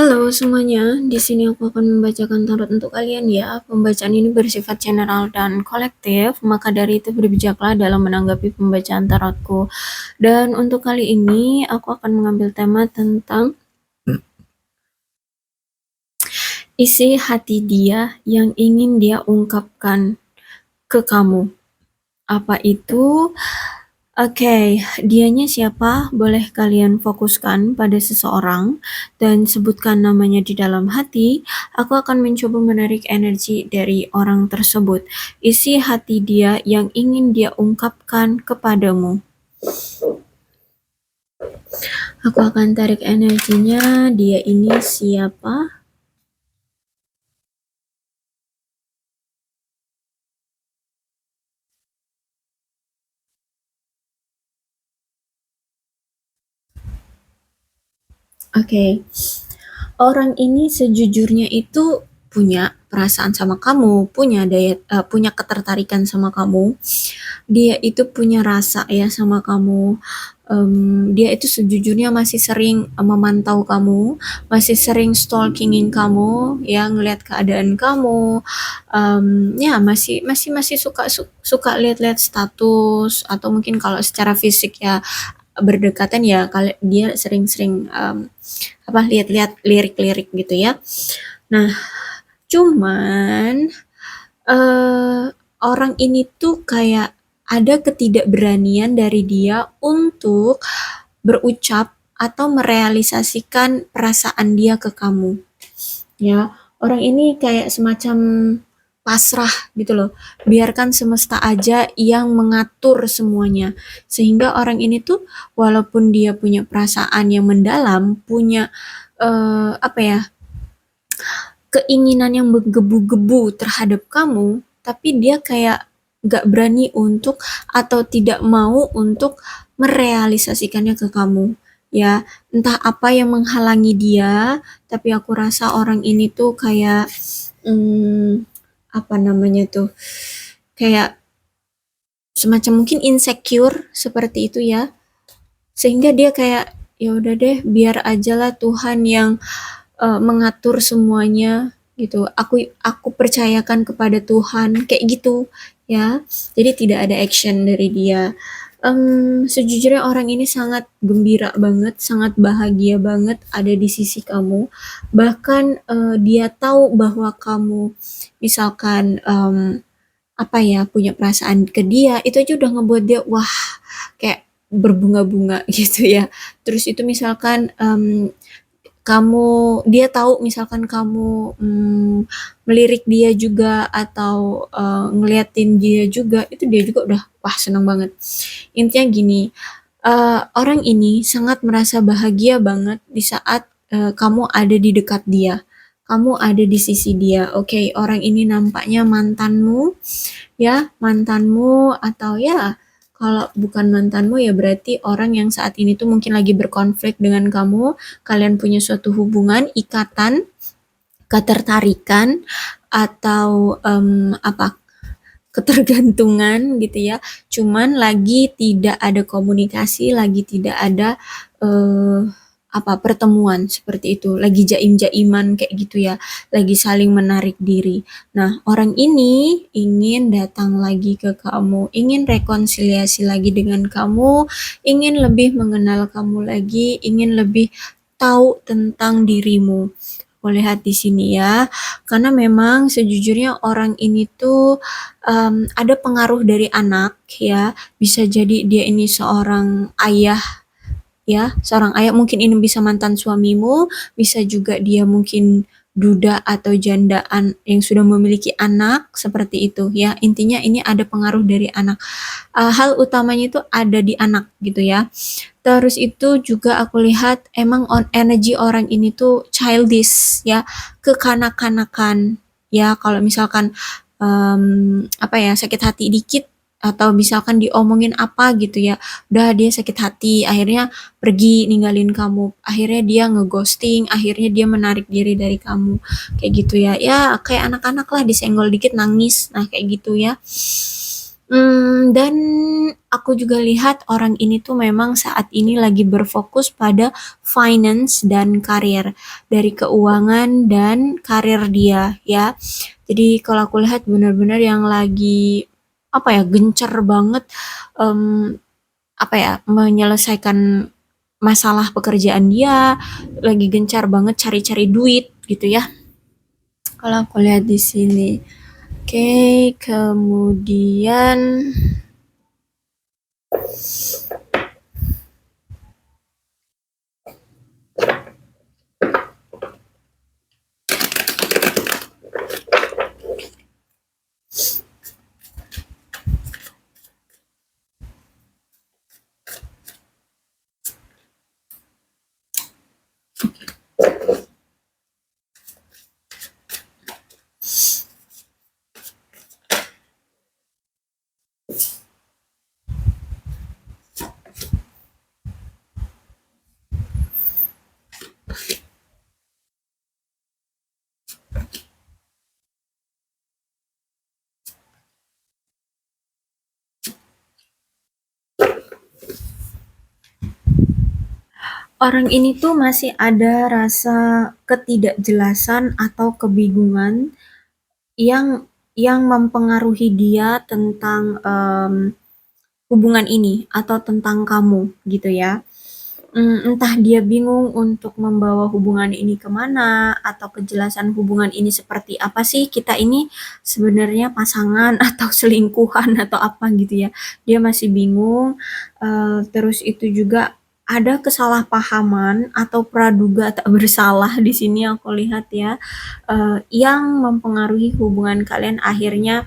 Halo semuanya, di sini aku akan membacakan tarot untuk kalian ya. Pembacaan ini bersifat general dan kolektif, maka dari itu berbijaklah dalam menanggapi pembacaan tarotku. Dan untuk kali ini aku akan mengambil tema tentang isi hati dia yang ingin dia ungkapkan ke kamu. Apa itu? Oke, dianya siapa? Boleh kalian fokuskan pada seseorang dan sebutkan namanya di dalam hati. Aku akan mencoba menarik energi dari orang tersebut. Isi hati dia yang ingin dia ungkapkan kepadamu. Aku akan tarik energinya. Dia ini siapa? Oke. Orang ini sejujurnya itu punya perasaan sama kamu, punya ketertarikan sama kamu. Dia itu punya rasa ya sama kamu. Dia itu sejujurnya masih sering memantau kamu, masih sering stalkingin kamu, ya ngelihat keadaan kamu. Ya masih suka lihat-lihat status atau mungkin kalau secara fisik ya berdekatan ya kali dia sering-sering lihat-lihat lirik-lirik gitu ya. Nah, cuman eh orang ini tuh kayak ada ketidakberanian dari dia untuk berucap atau merealisasikan perasaan dia ke kamu. Ya, orang ini kayak semacam pasrah gitu loh. Biarkan semesta aja yang mengatur semuanya. Sehingga orang ini tuh walaupun dia punya perasaan yang mendalam, punya apa ya, keinginan yang menggebu-gebu terhadap kamu, tapi dia kayak gak berani untuk atau tidak mau untuk merealisasikannya ke kamu. Ya, entah apa yang menghalangi dia, tapi aku rasa orang ini tuh kayak apa namanya tuh, kayak semacam mungkin insecure seperti itu ya. Sehingga dia kayak ya udah deh biar aja lah Tuhan yang mengatur semuanya gitu. Aku percayakan kepada Tuhan kayak gitu ya. Jadi tidak ada action dari dia. Sejujurnya orang ini sangat gembira banget, sangat bahagia banget ada di sisi kamu. Bahkan dia tahu bahwa kamu misalkan apa ya punya perasaan ke dia, itu aja udah ngebuat dia wah kayak berbunga-bunga gitu ya. Terus itu misalkan dia tahu misalkan kamu melirik dia juga atau ngeliatin dia juga, itu dia juga udah wah seneng banget. Intinya gini, orang ini sangat merasa bahagia banget di saat kamu ada di dekat dia. Kamu ada di sisi dia. Oke, orang ini nampaknya mantanmu, ya, mantanmu atau ya kalau bukan mantanmu ya berarti orang yang saat ini tuh mungkin lagi berkonflik dengan kamu, kalian punya suatu hubungan, ikatan, ketertarikan atau apa ketergantungan gitu ya. Cuman lagi tidak ada komunikasi, lagi tidak ada eh, pertemuan seperti itu. Lagi jaim-jaiman kayak gitu ya. Lagi saling menarik diri. Nah, orang ini ingin datang lagi ke kamu, ingin rekonsiliasi lagi dengan kamu, ingin lebih mengenal kamu lagi, ingin lebih tahu tentang dirimu. Aku lihat di sini ya, karena memang sejujurnya orang ini tuh ada pengaruh dari anak ya, bisa jadi dia ini seorang ayah ya, seorang ayah mungkin ini bisa mantan suamimu, bisa juga dia mungkin duda atau jandaan yang sudah memiliki anak seperti itu ya. Intinya ini ada pengaruh dari anak. Hal utamanya itu ada di anak gitu ya. Terus itu juga aku lihat emang energi orang ini tuh childish ya, kekanak-kanakan ya. Kalau misalkan sakit hati dikit atau misalkan diomongin apa gitu ya, udah dia sakit hati, akhirnya pergi ninggalin kamu, akhirnya dia ngeghosting, akhirnya dia menarik diri dari kamu kayak gitu ya. Ya kayak anak-anak lah, disenggol dikit nangis, nah kayak gitu ya. Dan aku juga lihat orang ini tuh memang saat ini lagi berfokus pada finance dan karir, dari keuangan dan karir dia ya. Jadi kalau aku lihat benar-benar yang lagi apa ya, gencar banget em, apa ya, menyelesaikan masalah pekerjaan dia, lagi gencar banget cari-cari duit gitu ya. Kalau aku lihat di sini. Oke, kemudian orang ini tuh masih ada rasa ketidakjelasan atau kebingungan yang mempengaruhi dia tentang hubungan ini atau tentang kamu gitu ya. Entah dia bingung untuk membawa hubungan ini kemana atau kejelasan hubungan ini seperti apa sih, kita ini sebenarnya pasangan atau selingkuhan atau apa gitu ya. Dia masih bingung, terus itu juga ada kesalahpahaman atau praduga tak bersalah di sini aku lihat ya, yang mempengaruhi hubungan kalian akhirnya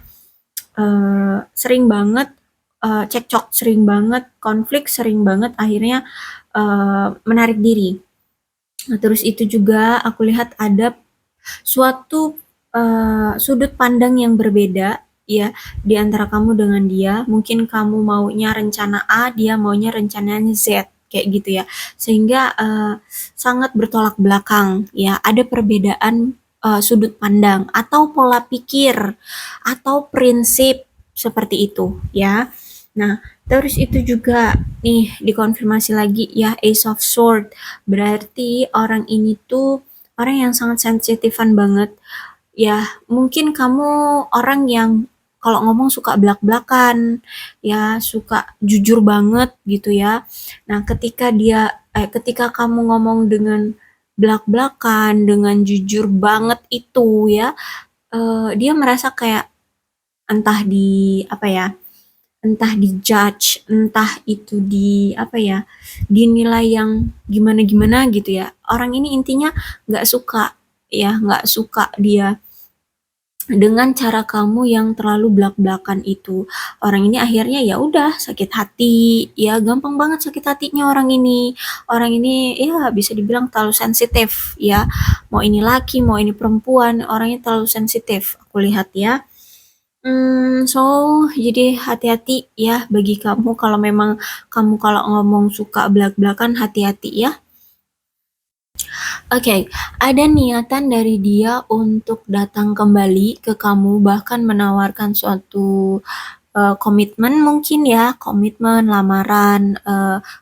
sering banget cekcok, sering banget konflik, sering banget akhirnya menarik diri. Nah, terus itu juga aku lihat ada suatu sudut pandang yang berbeda ya di antara kamu dengan dia. Mungkin kamu maunya rencana A, dia maunya rencananya Z kayak gitu ya. Sehingga sangat bertolak belakang ya. Ada perbedaan sudut pandang atau pola pikir atau prinsip seperti itu ya. Nah, terus itu juga nih dikonfirmasi lagi ya Ace of Sword. Berarti orang ini tuh orang yang sangat sensitifan banget. Ya, mungkin kamu orang yang kalau ngomong suka belak-belakan, ya suka jujur banget gitu ya. Nah, ketika kamu ngomong dengan belak-belakan, dengan jujur banget itu ya, dia merasa kayak entah di apa ya, entah di judge, entah itu di apa ya, dinilai yang gimana-gimana gitu ya. Orang ini intinya nggak suka ya, nggak suka dia dengan cara kamu yang terlalu belak-belakan itu. Orang ini akhirnya ya udah sakit hati, ya gampang banget sakit hatinya orang ini. Orang ini ya bisa dibilang terlalu sensitif ya. Mau ini laki, mau ini perempuan, orangnya terlalu sensitif. Aku lihat ya. So jadi hati-hati ya bagi kamu kalau memang kamu kalau ngomong suka belak-belakan, hati-hati ya. Oke, ada niatan dari dia untuk datang kembali ke kamu, bahkan menawarkan suatu komitmen mungkin ya, komitmen, lamaran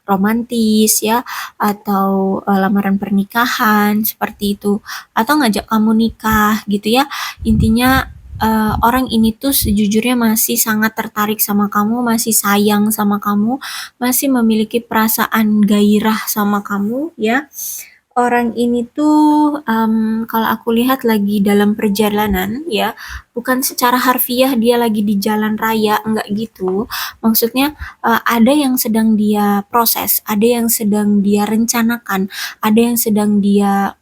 romantis ya, atau lamaran pernikahan seperti itu, atau ngajak kamu nikah gitu ya. Intinya orang ini tuh sejujurnya masih sangat tertarik sama kamu, masih sayang sama kamu, masih memiliki perasaan gairah sama kamu ya. Orang ini tuh kalau aku lihat lagi dalam perjalanan ya, bukan secara harfiah dia lagi di jalan raya, enggak gitu. Maksudnya ada yang sedang dia proses, ada yang sedang dia rencanakan, ada yang sedang dia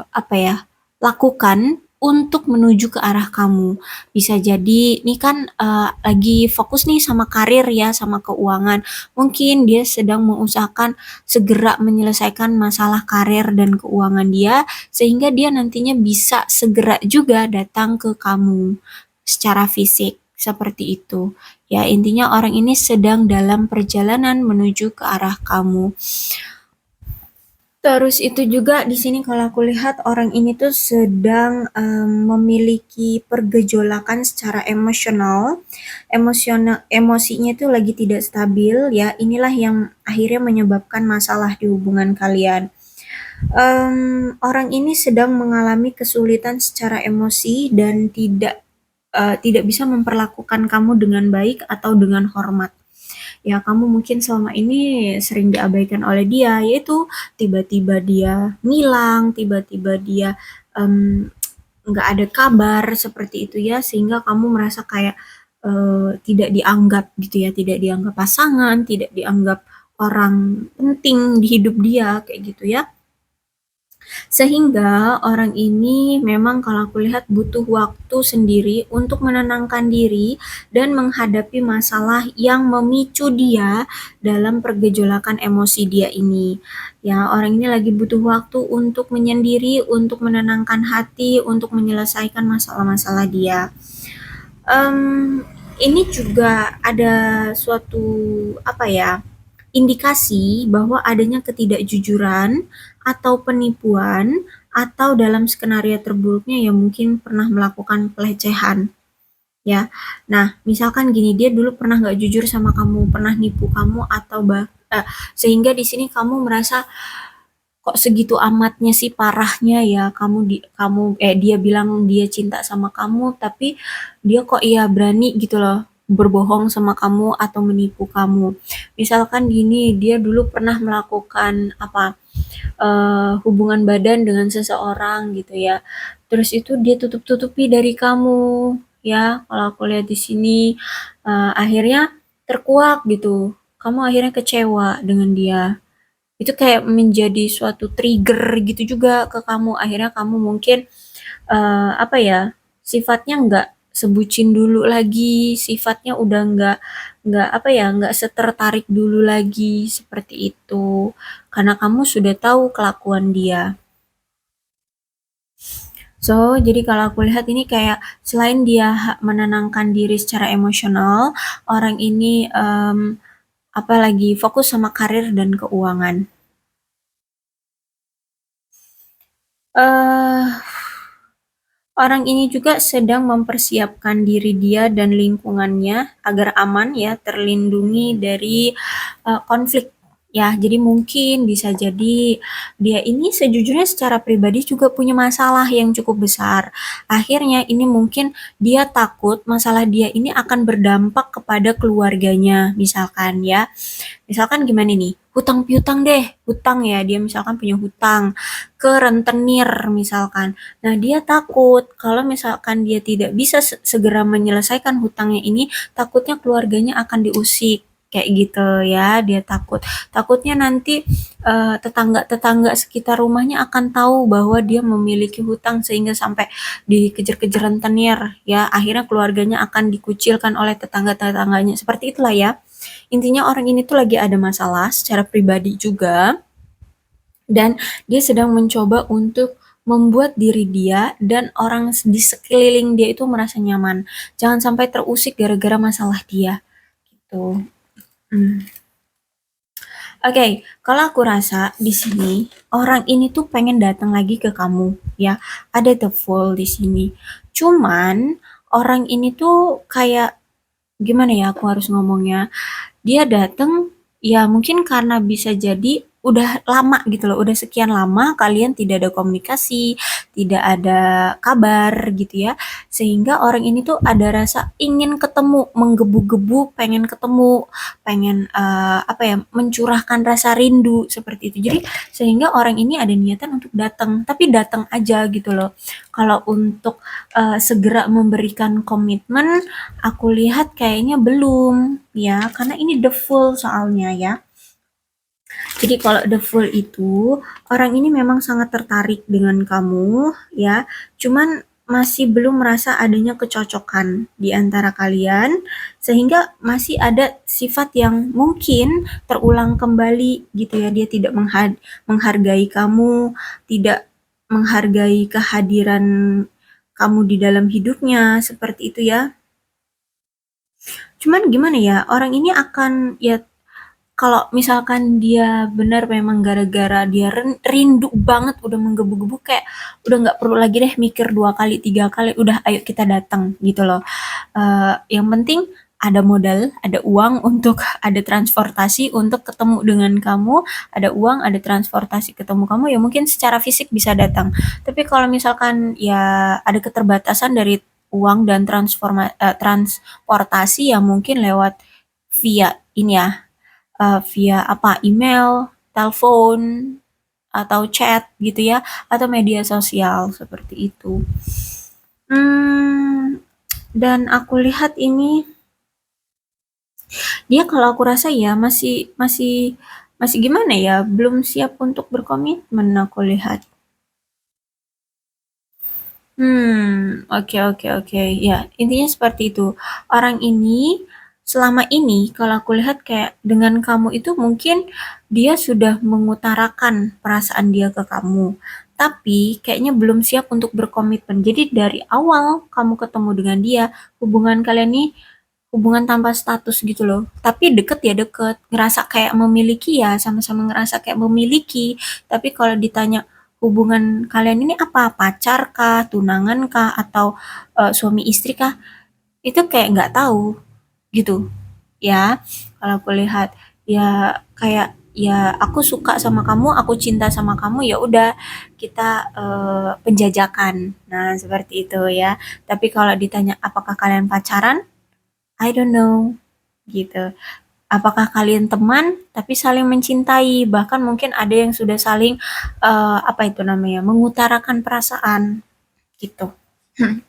apa ya, lakukan untuk menuju ke arah kamu. Bisa jadi nih kan lagi fokus nih sama karir ya, sama keuangan. Mungkin dia sedang mengusahakan segera menyelesaikan masalah karir dan keuangan dia, sehingga dia nantinya bisa segera juga datang ke kamu secara fisik. Seperti itu. Ya, intinya orang ini sedang dalam perjalanan menuju ke arah kamu. Terus itu juga di sini kalau aku lihat orang ini tuh sedang memiliki pergejolakan secara emosional, emosinya itu lagi tidak stabil ya. Inilah yang akhirnya menyebabkan masalah di hubungan kalian. Orang ini sedang mengalami kesulitan secara emosi dan tidak bisa memperlakukan kamu dengan baik atau dengan hormat. Ya, kamu mungkin selama ini sering diabaikan oleh dia, yaitu tiba-tiba dia ngilang, tiba-tiba dia em, nggak ada kabar seperti itu ya, sehingga kamu merasa kayak tidak dianggap gitu ya, tidak dianggap pasangan, tidak dianggap orang penting di hidup dia kayak gitu ya. Sehingga orang ini memang kalau aku lihat butuh waktu sendiri untuk menenangkan diri dan menghadapi masalah yang memicu dia dalam pergejolakan emosi dia ini. Ya, orang ini lagi butuh waktu untuk menyendiri, untuk menenangkan hati, untuk menyelesaikan masalah-masalah dia. Ini juga ada suatu apa ya, indikasi bahwa adanya ketidakjujuran atau penipuan atau dalam skenario terburuknya ya mungkin pernah melakukan pelecehan ya. Nah, misalkan gini, dia dulu pernah nggak jujur sama kamu, pernah nipu kamu atau sehingga di sini kamu merasa kok segitu amatnya sih parahnya ya dia bilang dia cinta sama kamu tapi dia kok iya berani gitu loh berbohong sama kamu atau menipu kamu. Misalkan gini, dia dulu pernah melakukan hubungan badan dengan seseorang gitu ya. Terus itu dia tutup-tutupi dari kamu ya. Kalau aku lihat di sini akhirnya terkuak gitu. Kamu akhirnya kecewa dengan dia, itu kayak menjadi suatu trigger gitu juga ke kamu. Akhirnya kamu mungkin apa ya, sifatnya nggak sebucin dulu lagi, sifatnya udah nggak apa ya, nggak setertarik dulu lagi seperti itu, karena kamu sudah tahu kelakuan dia. So, jadi kalau aku lihat ini kayak selain dia menenangkan diri secara emosional, orang ini apalagi fokus sama karir dan keuangan. eh Orang ini juga sedang mempersiapkan diri dia dan lingkungannya agar aman ya, terlindungi dari konflik. Ya, jadi mungkin bisa jadi dia ini sejujurnya secara pribadi juga punya masalah yang cukup besar. Akhirnya ini mungkin dia takut masalah dia ini akan berdampak kepada keluarganya, misalkan ya. Misalkan gimana nih? Hutang piutang deh, hutang ya, dia misalkan punya hutang ke rentenir misalkan. Nah, dia takut kalau misalkan dia tidak bisa segera menyelesaikan hutangnya ini, takutnya keluarganya akan diusik kayak gitu ya. Dia takut. Takutnya nanti tetangga-tetangga sekitar rumahnya akan tahu bahwa dia memiliki hutang sehingga sampai dikejar-kejar rentenir ya. Akhirnya keluarganya akan dikucilkan oleh tetangga-tetangganya. Seperti itulah ya. Intinya orang ini tuh lagi ada masalah secara pribadi juga dan dia sedang mencoba untuk membuat diri dia dan orang di sekeliling dia itu merasa nyaman. Jangan sampai terusik gara-gara masalah dia gitu. Hmm. Oke, kalau aku rasa di sini orang ini tuh pengen datang lagi ke kamu ya. Ada the fool di sini. Cuman orang ini tuh kayak gimana ya aku harus ngomongnya? Dia datang ya mungkin karena bisa jadi udah lama gitu loh, udah sekian lama kalian tidak ada komunikasi, tidak ada kabar gitu ya. Sehingga orang ini tuh ada rasa ingin ketemu, menggebu-gebu pengen ketemu, pengen apa ya, mencurahkan rasa rindu seperti itu. Jadi sehingga orang ini ada niatan untuk datang, tapi datang aja gitu loh. Kalau untuk segera memberikan komitmen, aku lihat kayaknya belum ya, karena ini the full soalnya ya. Jadi kalau the full itu orang ini memang sangat tertarik dengan kamu ya, cuman masih belum merasa adanya kecocokan di antara kalian sehingga masih ada sifat yang mungkin terulang kembali gitu ya. Dia tidak menghargai kamu, tidak menghargai kehadiran kamu di dalam hidupnya seperti itu ya. Cuman gimana ya, orang ini akan ya kalau misalkan dia benar memang gara-gara dia rindu banget, udah menggebu-gebu kayak udah nggak perlu lagi deh mikir 2 kali, 3 kali, udah ayo kita datang gitu loh. Yang penting ada modal, ada uang untuk ada transportasi untuk ketemu dengan kamu, ada uang, ada transportasi ketemu kamu, ya mungkin secara fisik bisa datang. Tapi kalau misalkan ya ada keterbatasan dari uang dan transportasi, ya mungkin lewat via ini ya, via apa, email, telepon, atau chat gitu ya, atau media sosial seperti itu. Hmm, dan aku lihat ini dia, kalau aku rasa ya masih masih masih gimana ya, belum siap untuk berkomitmen aku lihat. Oke, oke, oke. Ya, intinya seperti itu. Orang ini selama ini kalau aku lihat kayak dengan kamu itu mungkin dia sudah mengutarakan perasaan dia ke kamu, tapi kayaknya belum siap untuk berkomitmen. Jadi dari awal kamu ketemu dengan dia, hubungan kalian ini hubungan tanpa status gitu loh. Tapi deket ya deket, ngerasa kayak memiliki ya, sama-sama ngerasa kayak memiliki. Tapi kalau ditanya hubungan kalian ini apa? Pacar kah, tunangan kah, atau suami istri kah? Itu kayak nggak tahu gitu. Ya, kalau aku lihat ya kayak ya aku suka sama kamu, aku cinta sama kamu, ya udah kita penjajakan. Nah, seperti itu ya. Tapi kalau ditanya apakah kalian pacaran? I don't know gitu. Apakah kalian teman tapi saling mencintai, bahkan mungkin ada yang sudah saling apa itu namanya, mengutarakan perasaan gitu. Hmm.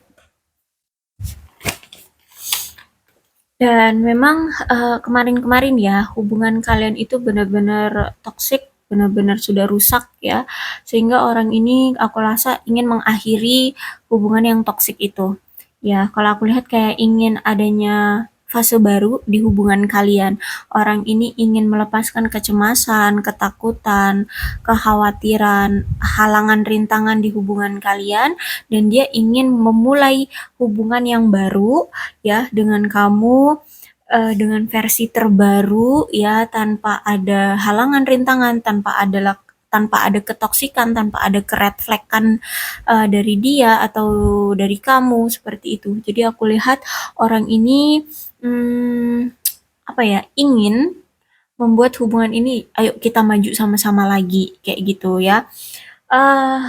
Dan memang kemarin-kemarin ya hubungan kalian itu benar-benar toksik, benar-benar sudah rusak ya, sehingga orang ini aku rasa ingin mengakhiri hubungan yang toksik itu. Ya, kalau aku lihat kayak ingin adanya fase baru di hubungan kalian. Orang ini ingin melepaskan kecemasan, ketakutan, kekhawatiran, halangan rintangan di hubungan kalian, dan dia ingin memulai hubungan yang baru ya dengan kamu, dengan versi terbaru ya, tanpa ada halangan rintangan, tanpa ada ketoksikan, tanpa ada red flag-an dari dia atau dari kamu seperti itu. Jadi aku lihat orang ini apa ya, ingin membuat hubungan ini ayo kita maju sama-sama lagi kayak gitu ya. eh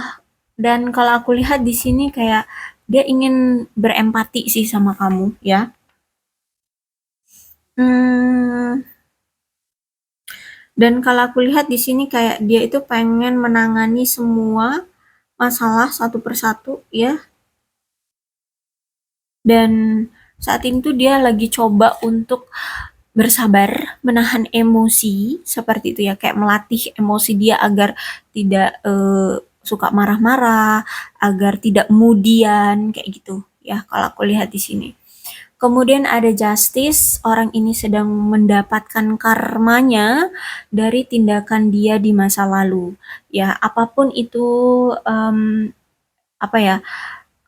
dan kalau aku lihat di sini kayak dia ingin berempati sih sama kamu ya. Hmm, dan kalau aku lihat di sini kayak dia itu pengen menangani semua masalah satu persatu ya. Dan saat ini tuh dia lagi coba untuk bersabar, menahan emosi seperti itu ya, kayak melatih emosi dia agar tidak suka marah-marah, agar tidak kemudian kayak gitu ya, kalau aku lihat di sini. Kemudian ada justice, orang ini sedang mendapatkan karmanya dari tindakan dia di masa lalu. Ya, apapun itu apa ya,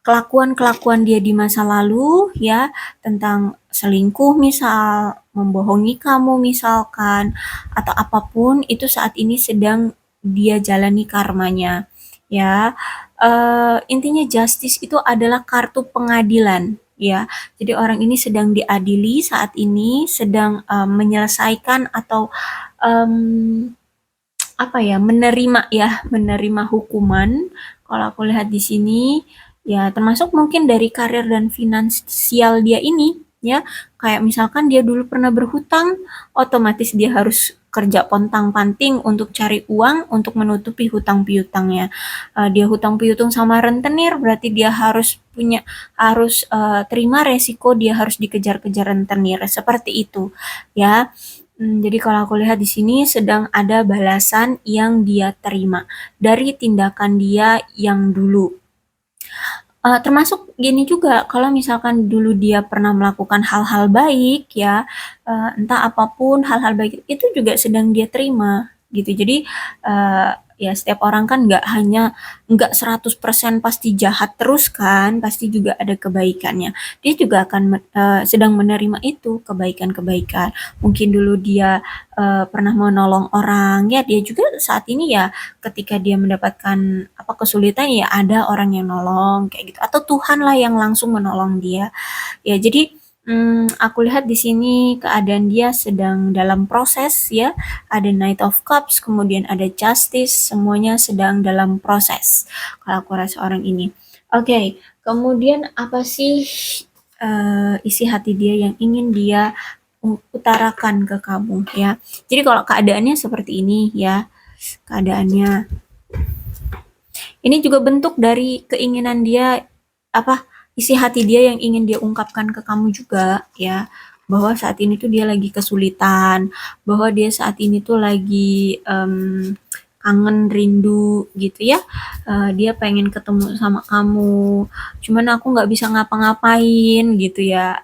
kelakuan-kelakuan dia di masa lalu ya, tentang selingkuh misal, membohongi kamu misalkan, atau apapun itu saat ini sedang dia jalani karmanya ya. Intinya justice itu adalah kartu pengadilan ya. Jadi orang ini sedang diadili saat ini, sedang menyelesaikan atau em, apa ya, menerima ya, menerima hukuman. Kalau aku lihat di sini ya, termasuk mungkin dari karir dan finansial dia ini ya, kayak misalkan dia dulu pernah berhutang, otomatis dia harus kerja pontang-panting untuk cari uang untuk menutupi hutang piutangnya. Dia hutang piutang sama rentenir, berarti dia harus terima resiko, dia harus dikejar-kejar rentenir seperti itu ya. Jadi kalau aku lihat di sini sedang ada balasan yang dia terima dari tindakan dia yang dulu. Termasuk gini juga, kalau misalkan dulu dia pernah melakukan hal-hal baik ya, entah apapun hal-hal baik itu juga sedang dia terima gitu. Jadi Ya setiap orang kan nggak 100% pasti jahat terus kan, pasti juga ada kebaikannya. Dia juga akan sedang menerima itu kebaikan-kebaikan. Mungkin dulu dia pernah menolong orang, ya dia juga saat ini ya ketika dia mendapatkan apa kesulitan ya ada orang yang nolong kayak gitu, atau Tuhan lah yang langsung menolong dia. Ya, jadi aku lihat di sini keadaan dia sedang dalam proses ya. Ada Knight of Cups, kemudian ada Justice, semuanya sedang dalam proses. Kalau aku rasa orang ini. Oke, kemudian apa sih isi hati dia yang ingin dia utarakan ke kamu ya. Jadi kalau keadaannya seperti ini ya, keadaannya ini juga bentuk dari keinginan dia apa isi hati dia yang ingin dia ungkapkan ke kamu juga ya, bahwa saat ini tuh dia lagi kesulitan, bahwa dia saat ini tuh lagi kangen rindu gitu ya. Dia pengen ketemu sama kamu, cuman aku nggak bisa ngapa-ngapain gitu ya.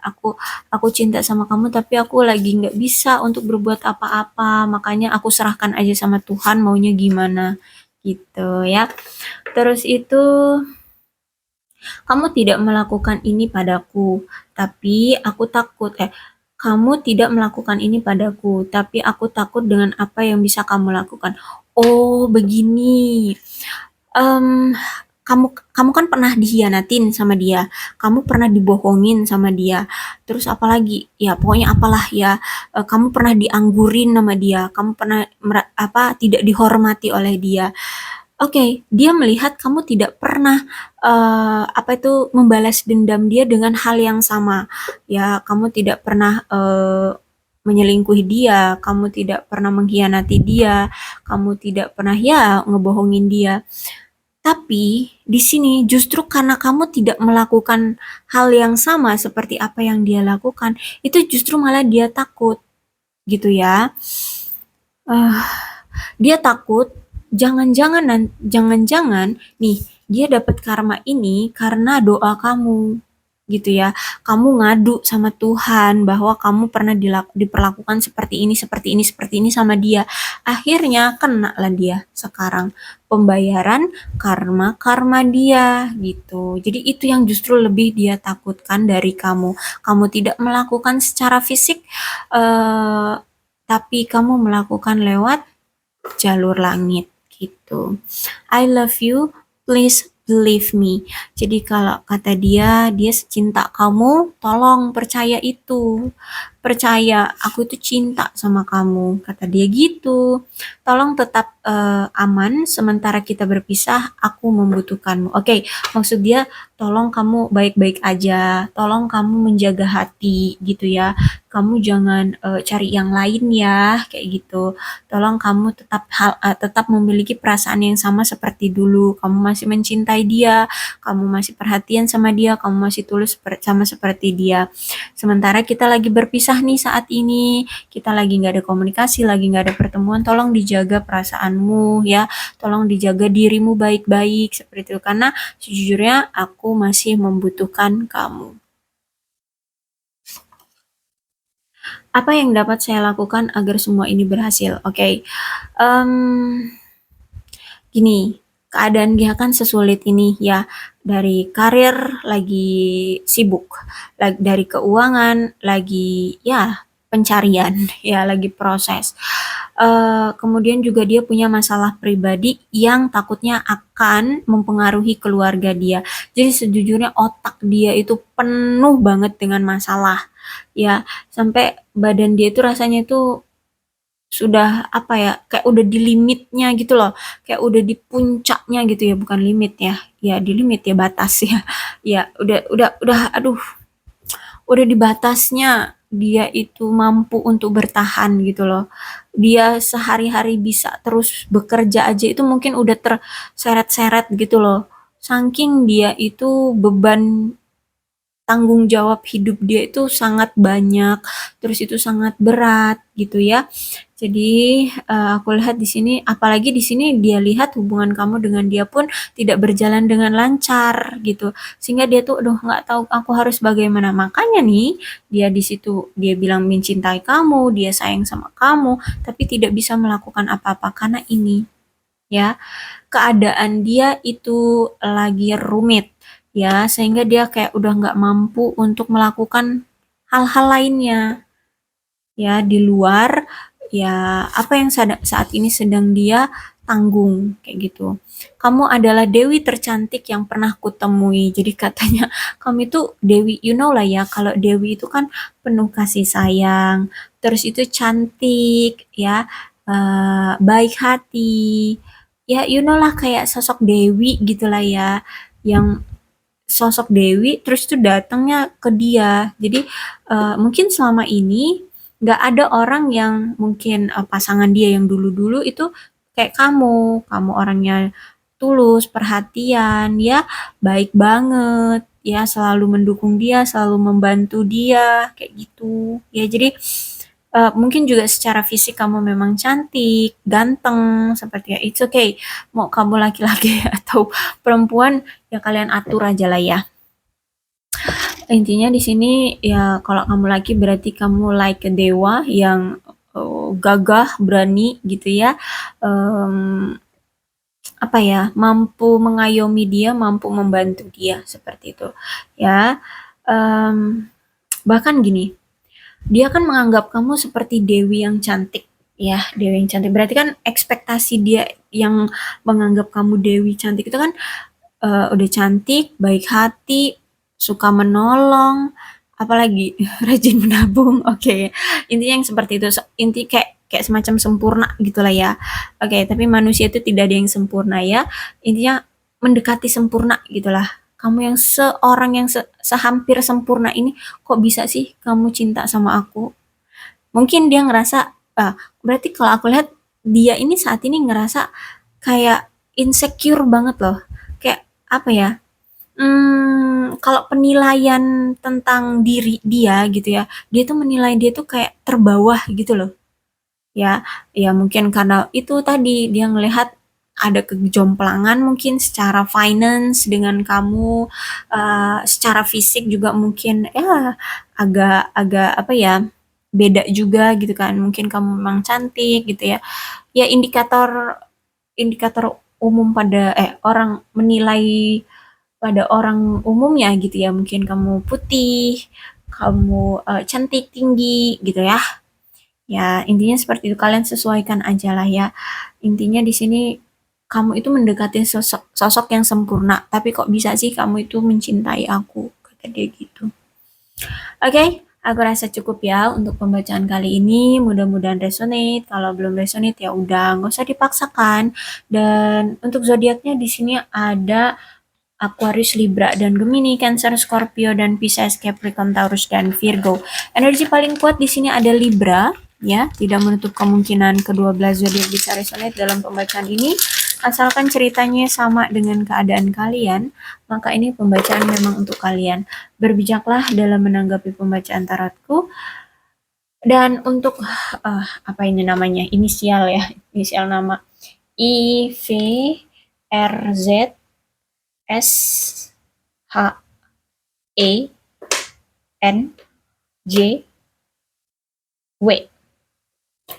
Aku cinta sama kamu tapi aku lagi nggak bisa untuk berbuat apa-apa, makanya aku serahkan aja sama Tuhan maunya gimana gitu ya. Terus itu, kamu tidak melakukan ini padaku, tapi aku takut. Kamu tidak melakukan ini padaku, tapi aku takut dengan apa yang bisa kamu lakukan. Oh, begini. Em, kamu kan pernah dikhianatin sama dia, kamu pernah dibohongin sama dia, terus apalagi? Ya pokoknya apalah ya, kamu pernah dianggurin sama dia, kamu pernah tidak dihormati oleh dia. Oke, dia melihat kamu tidak pernah membalas dendam dia dengan hal yang sama. Ya, kamu tidak pernah menyelingkuhi dia, kamu tidak pernah mengkhianati dia, kamu tidak pernah ya ngebohongin dia. Tapi di sini justru karena kamu tidak melakukan hal yang sama seperti apa yang dia lakukan, itu justru malah dia takut gitu ya. Eh, dia takut jangan-jangan nih dia dapat karma ini karena doa kamu gitu ya. Kamu ngadu sama Tuhan bahwa kamu pernah diperlakukan seperti ini sama dia. Akhirnya kena lah dia sekarang pembayaran karma dia gitu. Jadi itu yang justru lebih dia takutkan dari kamu. Kamu tidak melakukan secara fisik, eh, tapi kamu melakukan lewat jalur langit gitu. I love you, please believe me. Jadi kalau kata dia, dia secinta kamu, tolong percaya itu. Percaya, aku itu cinta sama kamu, kata dia gitu. Tolong tetap aman, sementara kita berpisah, aku membutuhkanmu. Oke, maksud dia, tolong kamu baik-baik aja, tolong kamu menjaga hati gitu ya. Kamu jangan cari yang lain ya, kayak gitu. Tolong kamu tetap memiliki perasaan yang sama seperti dulu. Kamu masih mencintai dia, kamu masih perhatian sama dia, kamu masih tulus sama seperti dia. Sementara kita lagi berpisah nih saat ini, kita lagi nggak ada komunikasi, lagi nggak ada pertemuan. Tolong dijaga perasaanmu ya, tolong dijaga dirimu baik-baik seperti itu. Karena sejujurnya aku masih membutuhkan kamu. Apa yang dapat saya lakukan agar semua ini berhasil? Oke. Em, Gini, keadaan dia kan sesulit ini ya. Dari karir lagi sibuk, dari keuangan lagi ya pencarian, ya lagi proses. Kemudian juga dia punya masalah pribadi yang takutnya akan mempengaruhi keluarga dia. Jadi sejujurnya otak dia itu penuh banget dengan masalah, ya sampai badan dia itu rasanya itu sudah apa ya, kayak udah di limitnya gitu loh, kayak udah di puncaknya gitu ya, bukan limit ya, ya di limit ya, batas ya, ya udah aduh, udah di batasnya dia itu mampu untuk bertahan gitu loh. Dia sehari-hari bisa terus bekerja aja itu mungkin udah terseret-seret gitu loh. Saking dia itu beban tanggung jawab hidup dia itu sangat banyak, terus itu sangat berat gitu ya. Jadi aku lihat di sini, apalagi di sini dia lihat hubungan kamu dengan dia pun tidak berjalan dengan lancar gitu, sehingga dia tuh, aduh nggak tahu aku harus bagaimana. Makanya nih dia di situ dia bilang mencintai kamu, dia sayang sama kamu, tapi tidak bisa melakukan apa-apa karena ini. ya. Keadaan dia itu lagi rumit, ya, sehingga dia kayak udah nggak mampu untuk melakukan hal-hal lainnya, ya, di luar, ya, apa yang saat ini sedang dia tanggung, kayak gitu. Kamu adalah dewi tercantik yang pernah kutemui. Jadi katanya kamu itu dewi, you know lah ya, kalau dewi itu kan penuh kasih sayang, terus itu cantik, ya, baik hati, ya, you know lah kayak sosok dewi gitulah ya, yang sosok dewi terus itu datangnya ke dia. Jadi mungkin selama ini nggak ada orang yang mungkin pasangan dia yang dulu-dulu itu kayak kamu orangnya tulus, perhatian, ya, baik banget, ya, selalu mendukung dia, selalu membantu dia, kayak gitu. Ya, jadi mungkin juga secara fisik kamu memang cantik, ganteng, seperti ya. It's okay. Mau kamu laki-laki atau perempuan, ya kalian atur aja lah ya. Intinya di sini ya kalau kamu laki berarti kamu like ke dewa yang gagah, berani gitu ya. Em, apa ya, mampu mengayomi dia, mampu membantu dia seperti itu. Ya. Em, bahkan gini, dia kan menganggap kamu seperti dewi yang cantik, ya, dewi yang cantik. Berarti kan ekspektasi dia yang menganggap kamu dewi cantik itu kan udah cantik, baik hati, suka menolong, apalagi rajin menabung. Oke, intinya yang seperti itu. Inti kayak kayak semacam sempurna gitulah ya. Oke, tapi manusia itu tidak ada yang sempurna ya. Intinya mendekati sempurna gitulah. Kamu yang seorang yang sehampir sempurna ini, kok bisa sih kamu cinta sama aku? Mungkin dia ngerasa, berarti kalau aku lihat dia ini saat ini ngerasa kayak insecure banget loh. Kayak apa ya? Kalau penilaian tentang diri dia gitu ya, dia tuh menilai dia tuh kayak terbawah gitu loh. Ya, ya mungkin karena itu tadi dia ngelihat ada kejomplangan mungkin secara finance dengan kamu, secara fisik juga mungkin ya agak-agak apa ya, beda juga gitu kan. Mungkin kamu memang cantik gitu ya. Ya indikator indikator umum pada orang menilai pada orang umumnya gitu ya, mungkin kamu putih, kamu cantik, tinggi gitu ya. Ya, intinya seperti itu. Kalian sesuaikan aja lah ya. Intinya di sini kamu itu mendekati sosok sosok yang sempurna, tapi kok bisa sih kamu itu mencintai aku? Kata dia gitu. Oke, aku rasa cukup ya untuk pembacaan kali ini. Mudah-mudahan resonate. Kalau belum resonate ya udah, nggak usah dipaksakan. Dan untuk zodiaknya di sini ada Aquarius, Libra, dan Gemini, Cancer, Scorpio, dan Pisces, Capricorn, Taurus, dan Virgo. Energi paling kuat di sini ada Libra, ya. Tidak menutup kemungkinan kedua belas zodiak bisa resonate dalam pembacaan ini. Asalkan ceritanya sama dengan keadaan kalian, maka ini pembacaan memang untuk kalian. Berbijaklah dalam menanggapi pembacaan tarotku. Dan untuk apa ini namanya? Inisial ya, inisial nama I V R Z S H E N J W.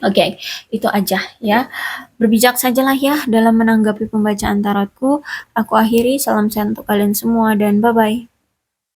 Oke, itu aja ya. Berbijak sajalah ya dalam menanggapi pembacaan tarotku. Aku akhiri, salam sehat untuk kalian semua dan bye-bye.